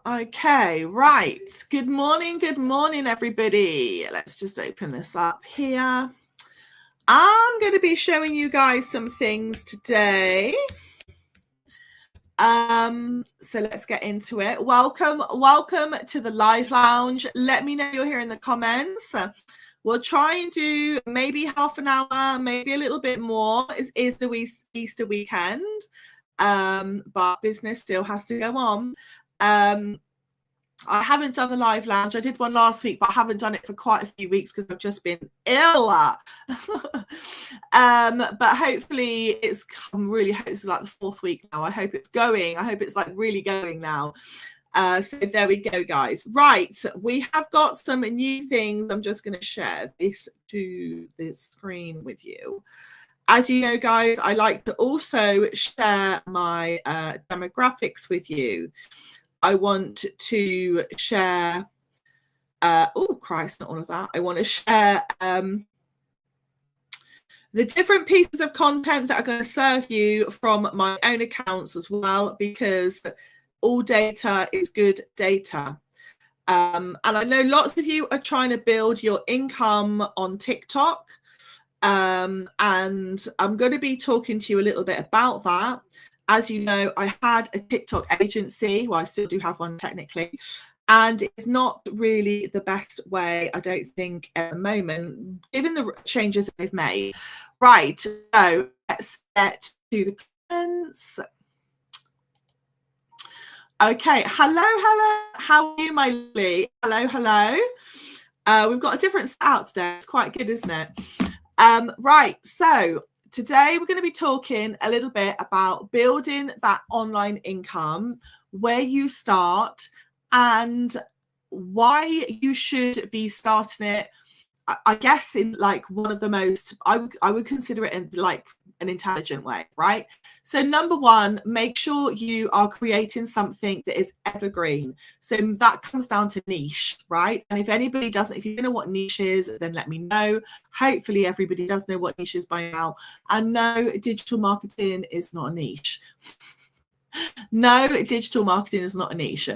Okay, right. Good morning, everybody. Let's just open this up here. I'm going to be showing you guys some things today. So let's get into it. Welcome to the live lounge. Let me know you're here in the comments. We'll try and do maybe half an hour, maybe a little bit more. It is the Easter weekend, but business still has to go on. I haven't done the live lounge. I did one last week, but I haven't done it for quite a few weeks because I've just been ill. But hopefully I'm really hope it's like the 4th week now. I hope it's going. I hope it's like really going now. So there we go, guys. Right, we have got some new things. I'm just going to share this to this screen with you. As you know, guys, I like to also share my demographics with you. I want to share, oh Christ, not all of that. I want to share the different pieces of content that are going to serve you from my own accounts as well, because all data is good data. And I know lots of you are trying to build your income on TikTok. And I'm going to be talking to you a little bit about that. As you know, I had a TikTok agency. Well, I still do have one technically. And it's not really the best way, I don't think, at the moment, given the changes they've made. Right, so let's get to the comments. Okay, hello. How are you, my Lily? Hello. We've got a different out today. It's quite good, isn't it? Right, so today we're going to be talking a little bit about building that online income, where you start and why you should be starting it, I guess, in like one of the most, I would consider it in like an intelligent way, right? So number one, make sure you are creating something that is evergreen. So that comes down to niche, right? And if anybody doesn't, if you don't know what niche is, then let me know. Hopefully everybody does know what niche is by now. And no, digital marketing is not a niche. No, digital marketing is not a niche.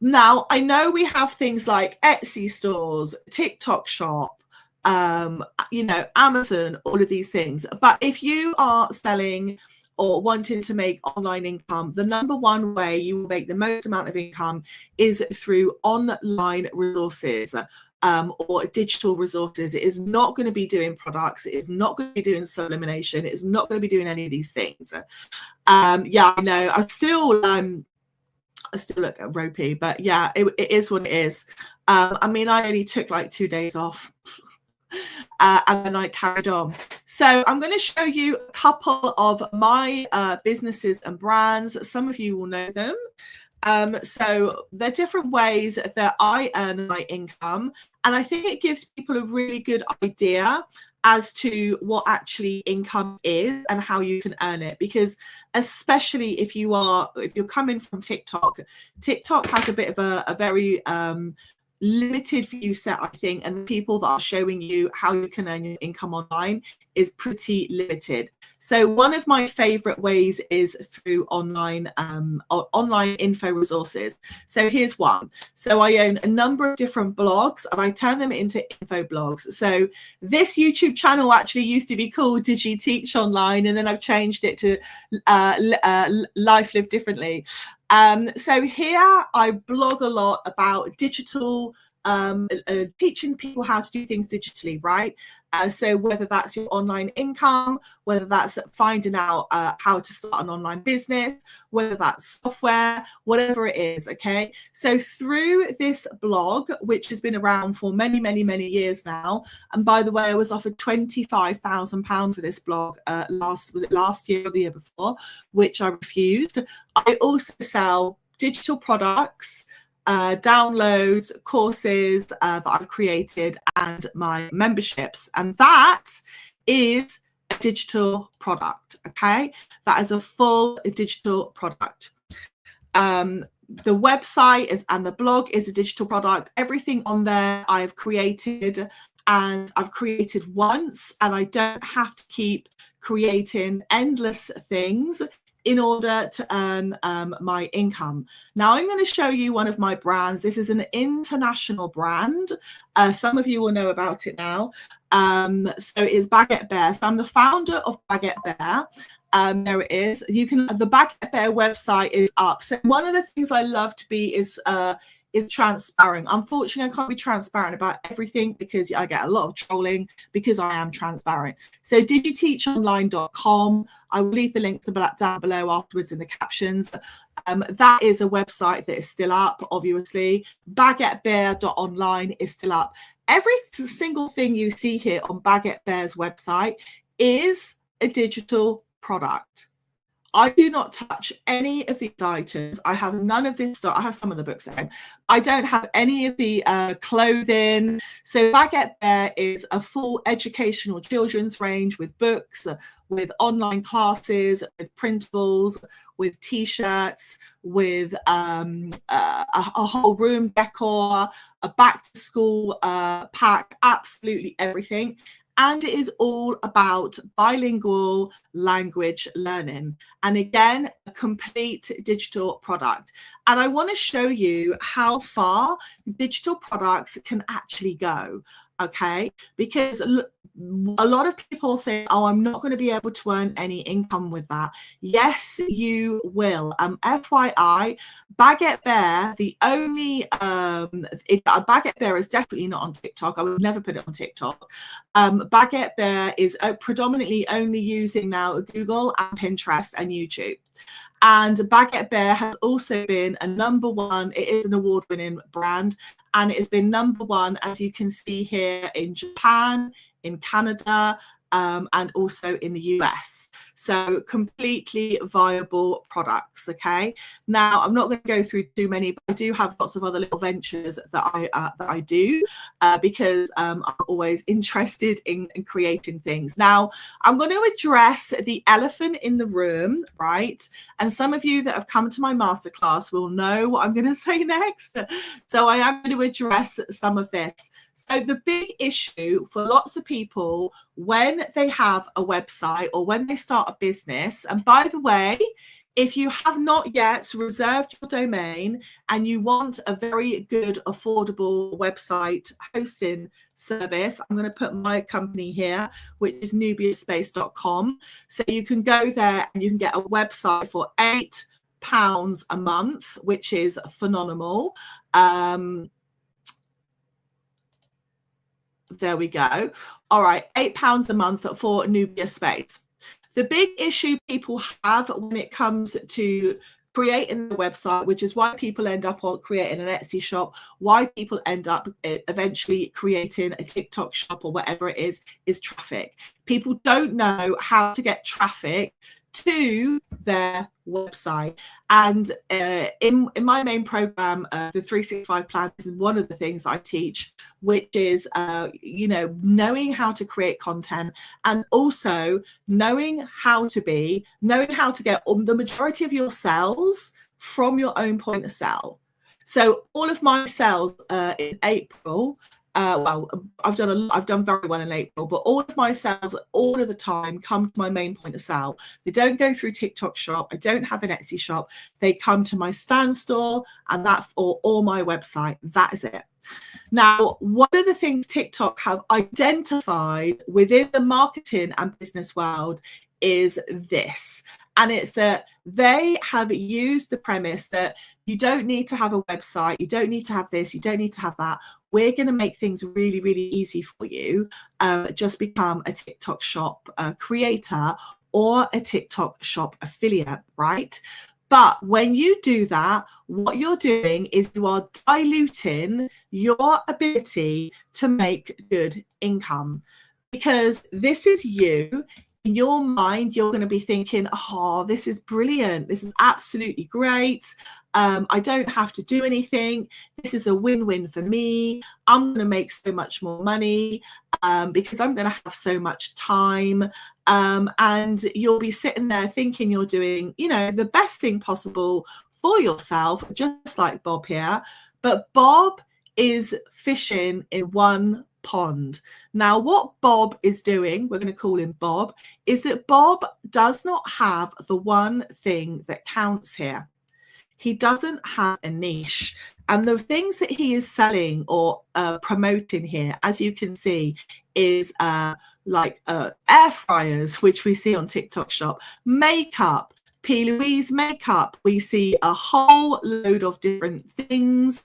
Now, I know we have things like Etsy stores, TikTok shop, Amazon, all of these things. But if you are selling or wanting to make online income, the number one way you will make the most amount of income is through online resources. Or digital resources. It is not going to be doing products. It is not going to be doing elimination. It is not going to be doing any of these things. Yeah, I know. I still look ropey, but yeah, it is what it is. I mean, I only took like 2 days off and then I carried on. So I'm going to show you a couple of my businesses and brands. Some of you will know them. So there are different ways that I earn my income, and I think it gives people a really good idea as to what actually income is and how you can earn it. Because especially if you're coming from TikTok has a bit of a very limited view set, I think, and the people that are showing you how you can earn your income online is pretty limited. So one of my favorite ways is through online info resources. So here's one. So I own a number of different blogs and I turn them into info blogs. So this YouTube channel actually used to be called Digi Teach Online, and then I've changed it to Life Lived Differently. So here I blog a lot about digital, teaching people how to do things digitally, right? So whether that's your online income, whether that's finding out how to start an online business, whether that's software, whatever it is, okay? So through this blog, which has been around for many, many, many years now, and by the way, I was offered £25,000 for this blog last year or the year before, which I refused. I also sell digital products, downloads, courses that I've created, and my memberships, and that is a digital product. Okay, that is a full digital product. The website and the blog is a digital product. Everything on there I've created, and I've created once, and I don't have to keep creating endless things. in order to earn my income. Now I'm going to show you one of my brands. This is an international brand. Some of you will know about it now. So it is Baguette Bear. So I'm the founder of Baguette Bear. There it is. The Baguette Bear website is up. So one of the things I love to be is transparent. Unfortunately, I can't be transparent about everything because I get a lot of trolling because I am transparent. So digiteachonline.com. I will leave the links down below afterwards in the captions. That is a website that is still up, obviously. Baguettebear.online is still up. Every single thing you see here on Baguette Bear's website is a digital product. I do not touch any of these items. I have none of this stuff. I have some of the books at home. I don't have any of the clothing. So Baguette Bear is a full educational children's range with books, with online classes, with printables, with t-shirts, with a whole room decor, a back to school pack, absolutely everything. And it is all about bilingual language learning. And again, a complete digital product. And I want to show you how far digital products can actually go. Okay, because a lot of people think, oh, I'm not going to be able to earn any income with that. Yes, you will. FYI, Baguette Bear, the only Baguette Bear is definitely not on TikTok. I would never put it on TikTok. Baguette Bear is predominantly only using now Google and Pinterest and YouTube. And Baguette Bear has also been a #1. It is an award-winning brand, and it has been #1, as you can see here, in Japan, in Canada, and also in the US. So completely viable products. Okay. Now I'm not going to go through too many, but I do have lots of other little ventures that I do because I'm always interested in creating things. Now I'm going to address the elephant in the room, right? And some of you that have come to my masterclass will know what I'm going to say next. So I am going to address some of this. So the big issue for lots of people when they have a website or when they start a business, and by the way, if you have not yet reserved your domain and you want a very good, affordable website hosting service, I'm going to put my company here, which is nubiaspace.com. So you can go there and you can get a website for £8 a month, which is phenomenal. There we go. All right, £8 a month for Nubia Space. The big issue people have when it comes to creating the website, which is why people end up on creating an Etsy shop, why people end up eventually creating a TikTok shop or whatever it is traffic. People don't know how to get traffic to their website. And in my main program, the 365 plan, is one of the things I teach, which is knowing how to create content, and also knowing how to get the majority of your sales from your own point of sale. So all of my sales in April, I've done very well in April, but all of my sales all of the time come to my main point of sale. They don't go through TikTok shop. I don't have an Etsy shop. They come to my stand store and or my website. That is it. Now, one of the things TikTok have identified within the marketing and business world is this. And it's that they have used the premise that you don't need to have a website, you don't need to have this, you don't need to have that. We're going to make things really, really easy for you. Just become a TikTok shop creator or a TikTok shop affiliate, right? But when you do that, what you're doing is you are diluting your ability to make good income, because this is you. In your mind, you're going to be thinking, oh, this is brilliant. This is absolutely great. I don't have to do anything. This is a win-win for me. I'm going to make so much more money because I'm going to have so much time. And you'll be sitting there thinking you're doing, the best thing possible for yourself, just like Bob here. But Bob is fishing in one pond. Now, what Bob is doing, we're going to call him Bob, is that Bob does not have the one thing that counts here. He doesn't have a niche. And the things that he is selling or promoting here, as you can see, is like air fryers, which we see on TikTok Shop, makeup, P. Louise makeup. We see a whole load of different things.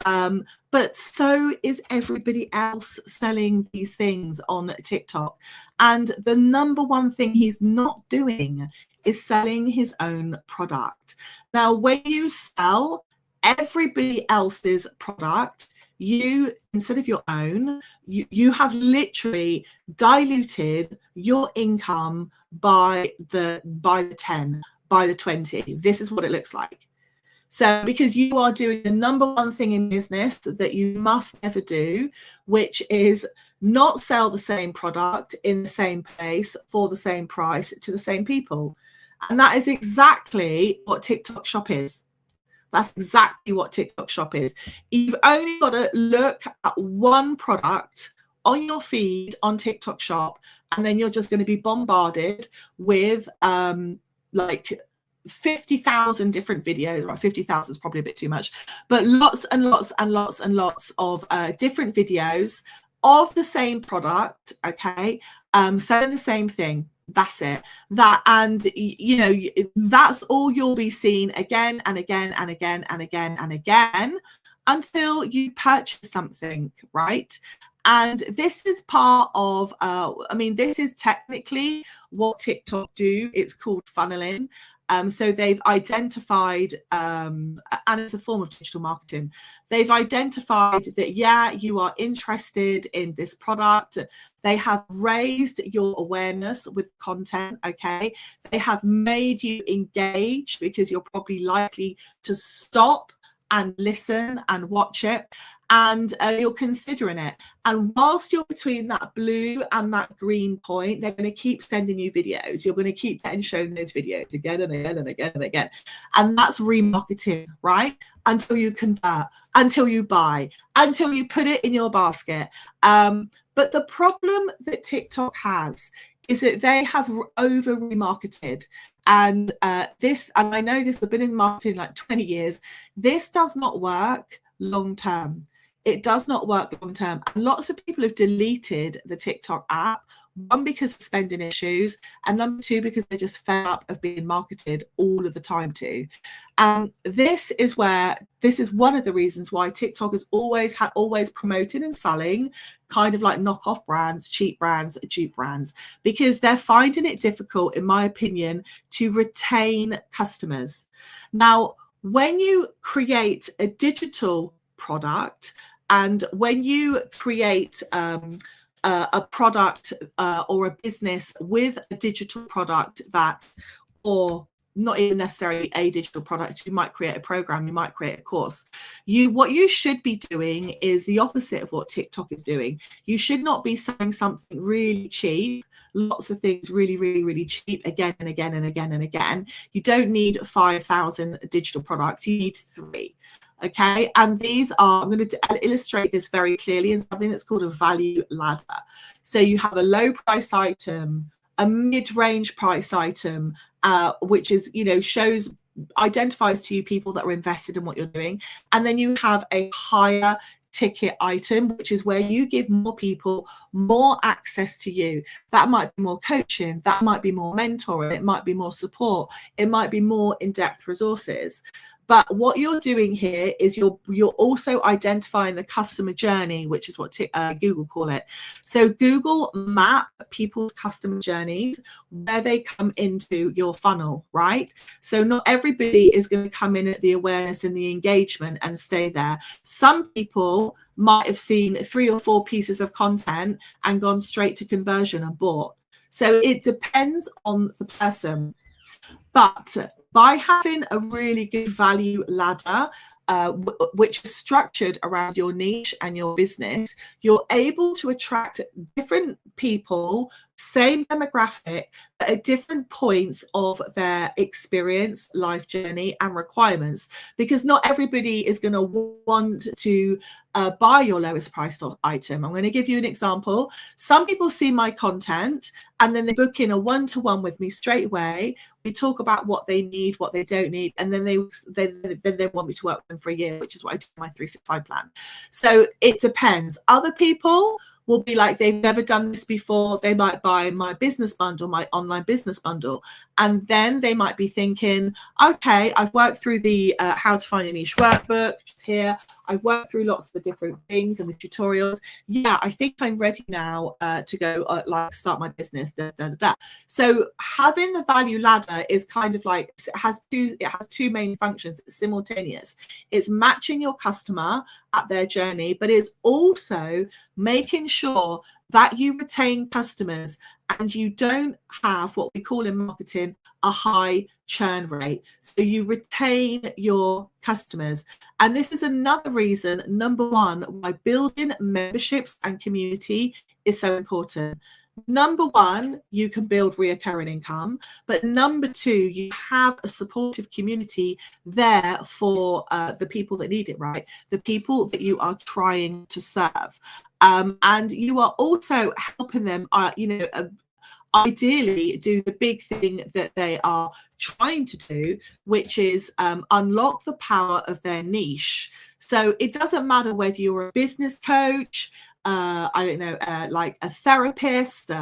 But so is everybody else selling these things on TikTok. And the number one thing he's not doing is selling his own product. Now, when you sell everybody else's product, you, instead of your own, you have literally diluted your income by the 10, by the 20. This is what it looks like. So because you are doing the number one thing in business that you must never do, which is not sell the same product in the same place for the same price to the same people. And that is exactly what TikTok Shop is. That's exactly what TikTok Shop is. You've only got to look at one product on your feed on TikTok Shop, and then you're just going to be bombarded with like 50,000 different videos. Right, 50,000 is probably a bit too much, but lots and lots and lots and lots of different videos of the same product, okay, selling the same thing. That's it. That, and you know, that's all you'll be seeing again and again and again and again and again until you purchase something, right? And this is part of, I mean, this is technically what TikTok do. It's called funneling. So they've identified, and it's a form of digital marketing. They've identified that, yeah, you are interested in this product. They have raised your awareness with content, okay? They have made you engage because you're probably likely to stop and listen and watch it, and you're considering it. And whilst you're between that blue and that green point, they're going to keep sending you videos. You're going to keep getting shown those videos again and again and again and again. And that's remarketing, right? Until you convert, until you buy, until you put it in your basket. But the problem that TikTok has is that they have over remarketed. And this, and I know this, I've been in marketing like 20 years. This does not work long term. It does not work long term. And lots of people have deleted the TikTok app, one because of spending issues, and number two because they're just fed up of being marketed all of the time too. This is one of the reasons why TikTok is always promoting and selling kind of like knockoff brands, cheap brands, dupe brands, because they're finding it difficult, in my opinion, to retain customers. Now, when you create a digital product, and when you create a product or a business with a digital product that, or not even necessarily a digital product, you might create a program, you might create a course. What you should be doing is the opposite of what TikTok is doing. You should not be selling something really cheap, lots of things really, really, really cheap again and again and again and again. You don't need 5,000 digital products, you need 3. Okay, and these are, I'm going to illustrate this very clearly in something that's called a value ladder. So you have a low price item, a mid-range price item, which is, you know, identifies to you people that are invested in what you're doing. And then you have a higher ticket item, which is where you give more people more access to you. That might be more coaching, that might be more mentoring, it might be more support, it might be more in-depth resources. But what you're doing here is you're also identifying the customer journey, which is what Google call it. So Google map people's customer journeys, where they come into your funnel, right? So not everybody is going to come in at the awareness and the engagement and stay there. Some people might have seen 3 or 4 pieces of content and gone straight to conversion and bought. So it depends on the person. But by having a really good value ladder, which is structured around your niche and your business, you're able to attract different people same demographic, but at different points of their experience, life journey, and requirements, because not everybody is going to want to buy your lowest priced item. I'm going to give you an example. Some people see my content and then they book in a one-to-one with me straight away. We talk about what they need, what they don't need, and then they want me to work with them for a year, which is what I do in my 365 plan. So it depends. Other people will be like, they've never done this before. They might buy my business bundle, my online business bundle, and then they might be thinking, okay, I've worked through the how to find a niche workbook here. I've worked through lots of the different things and the tutorials. Yeah, I think I'm ready now to go like start my business. So having the value ladder is kind of like, it has two main functions. It's simultaneous. It's matching your customer at their journey, but it's also making sure that you retain customers and you don't have what we call in marketing a high churn rate. So you retain your customers. And this is another reason, number one, why building memberships and community is so important. Number one, you can build reoccurring income, but number two, you have a supportive community there for the people that need it, right? The people that you are trying to serve. And you are also helping them, ideally do the big thing that they are trying to do, which is unlock the power of their niche. So it doesn't matter whether you're a business coach, like a therapist,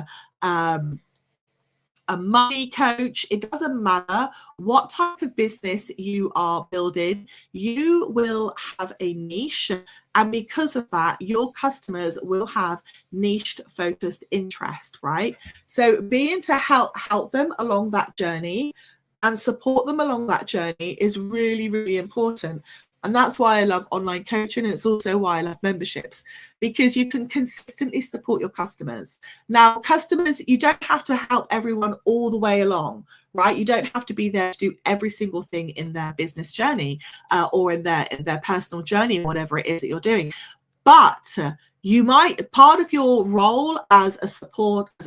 a money coach, it doesn't matter what type of business you are building, you will have a niche. And because of that, your customers will have niche focused interest, right? So being to help them along that journey and support them along that journey is really, really important. And that's why I love online coaching. And it's also why I love memberships, because you can consistently support your customers. Now, customers, you don't have to help everyone all the way along, right? You don't have to be there to do every single thing in their business journey or in their personal journey, whatever it is that you're doing. But you might, part of your role as a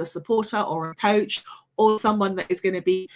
supporter or a coach or someone that is going to be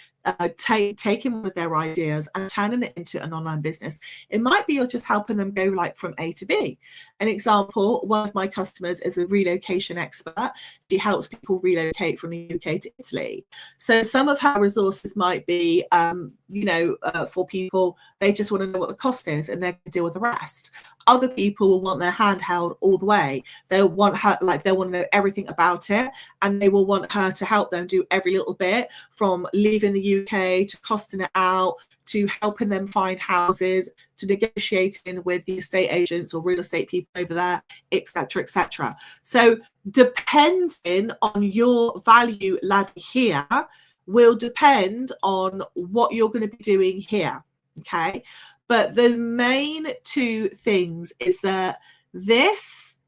taking one of their ideas and turning it into an online business. It might be you're just helping them go like from A to B. An example, one of my customers is a relocation expert. She helps people relocate from the UK to Italy. So some of her resources might be, for people, they just want to know what the cost is and they can deal with the rest. Other people will want their hand held all the way. They'll want her, they want to know everything about it, and they will want her to help them do every little bit, from leaving the UK to costing it out, to helping them find houses, to negotiating with the estate agents or real estate people over there, etc., etc. So depending on your value ladder here will depend on what you're going to be doing here, okay? But the main two things is that this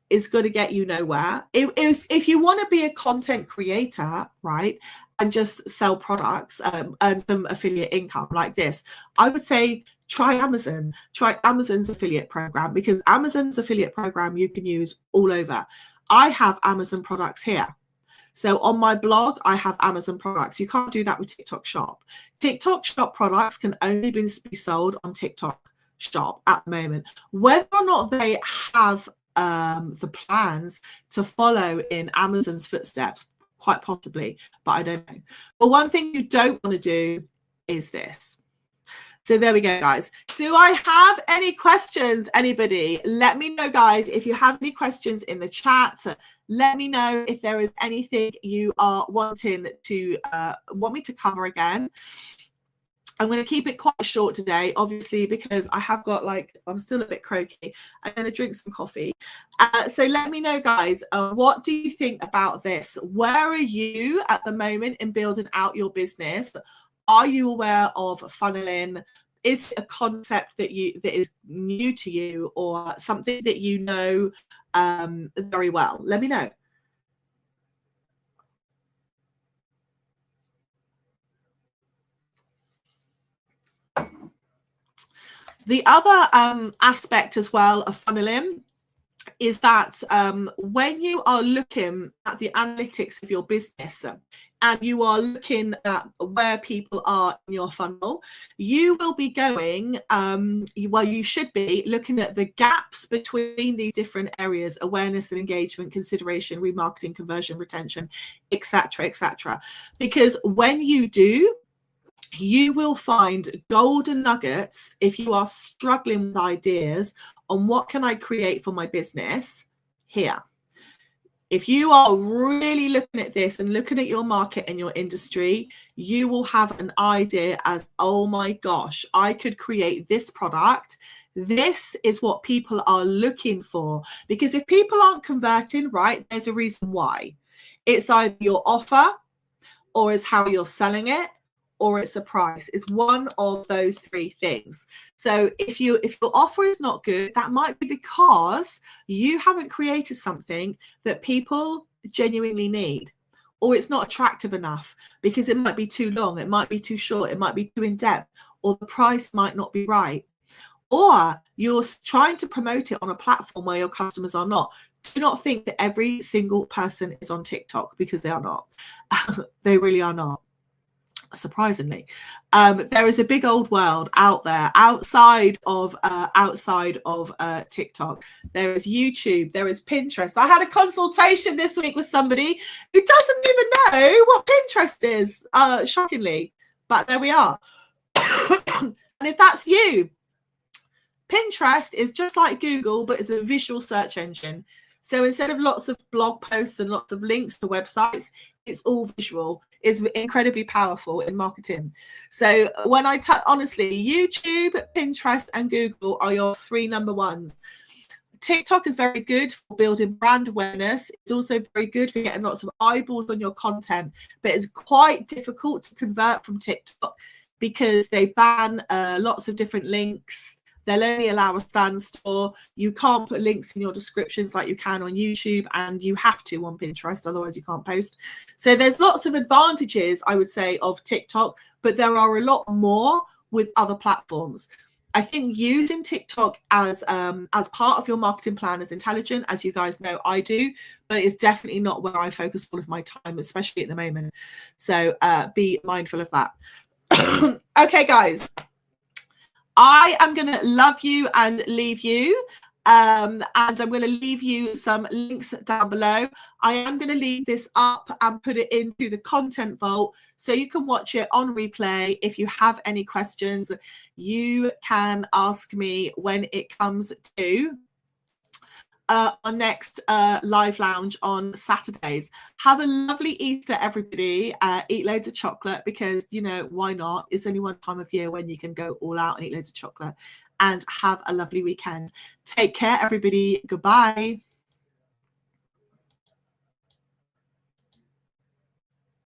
is going to get you nowhere. If you want to be a content creator, right, and just sell products, earn some affiliate income like this, I would say try Amazon. Try Amazon's affiliate program, because Amazon's affiliate program you can use all over. I have Amazon products here. So on my blog, I have Amazon products. You can't do that with TikTok Shop. TikTok Shop products can only be sold on TikTok Shop at the moment. Whether or not they have the plans to follow in Amazon's footsteps, quite possibly, but I don't know. But one thing you don't want to do is this. So there we go, guys. Do I have any questions, anybody? Let me know, guys, if you have any questions in the chat. Let me know if there is anything you are wanting to want me to cover again. I'm going to keep it quite short today, obviously, because I have got I'm still a bit croaky. I'm going to drink some coffee. So let me know, guys, what do you think about this? Where are you at the moment in building out your business? Are you aware of funneling? Is it a concept that is new to you, or something that you know very well? Let me know. The other aspect as well of funneling is that when you are looking at the analytics of your business and you are looking at where people are in your funnel, you will be going, well, you should be looking at the gaps between these different areas: awareness and engagement, consideration, remarketing, conversion, retention, etc., etc. Because when you do, you will find golden nuggets if you are struggling with ideas on what can I create for my business here. If you are really looking at this and looking at your market and your industry, you will have an idea as, oh my gosh, I could create this product. This is what people are looking for. Because if people aren't converting, right, there's a reason why. It's either your offer, or it's how you're selling it, or it's the price. It's one of those three things. So if your offer is not good, that might be because you haven't created something that people genuinely need, or it's not attractive enough because it might be too long, it might be too short, it might be too in depth, or the price might not be right. Or you're trying to promote it on a platform where your customers are not. Do not think that every single person is on TikTok, because they are not. They really are not. Surprisingly, there is a big old world out there outside of TikTok. There is YouTube, there is Pinterest. I had a consultation this week with somebody who doesn't even know what Pinterest is, shockingly, but there we are. And if that's you, Pinterest is just like Google, but it's a visual search engine. So instead of lots of blog posts and lots of links to websites, it's all visual. It's incredibly powerful in marketing. So when honestly, YouTube, Pinterest, and Google are your three number ones. TikTok is very good for building brand awareness. It's also very good for getting lots of eyeballs on your content, but it's quite difficult to convert from TikTok because they ban lots of different links. They'll only allow a stand store. You can't put links in your descriptions like you can on YouTube, and you have to on Pinterest, otherwise you can't post. So there's lots of advantages, I would say, of TikTok, but there are a lot more with other platforms. I think using TikTok as part of your marketing plan is intelligent, as you guys know I do, but it's definitely not where I focus all of my time, especially at the moment. So be mindful of that. Okay, guys. I am going to love you and leave you. And I'm going to leave you some links down below. I am going to leave this up and put it into the content vault so you can watch it on replay. If you have any questions, you can ask me when it comes to our next live lounge on Saturdays. Have a lovely Easter, everybody. Eat loads of chocolate because, you know, why not? It's only one time of year when you can go all out and eat loads of chocolate. And have a lovely weekend. Take care, everybody. Goodbye.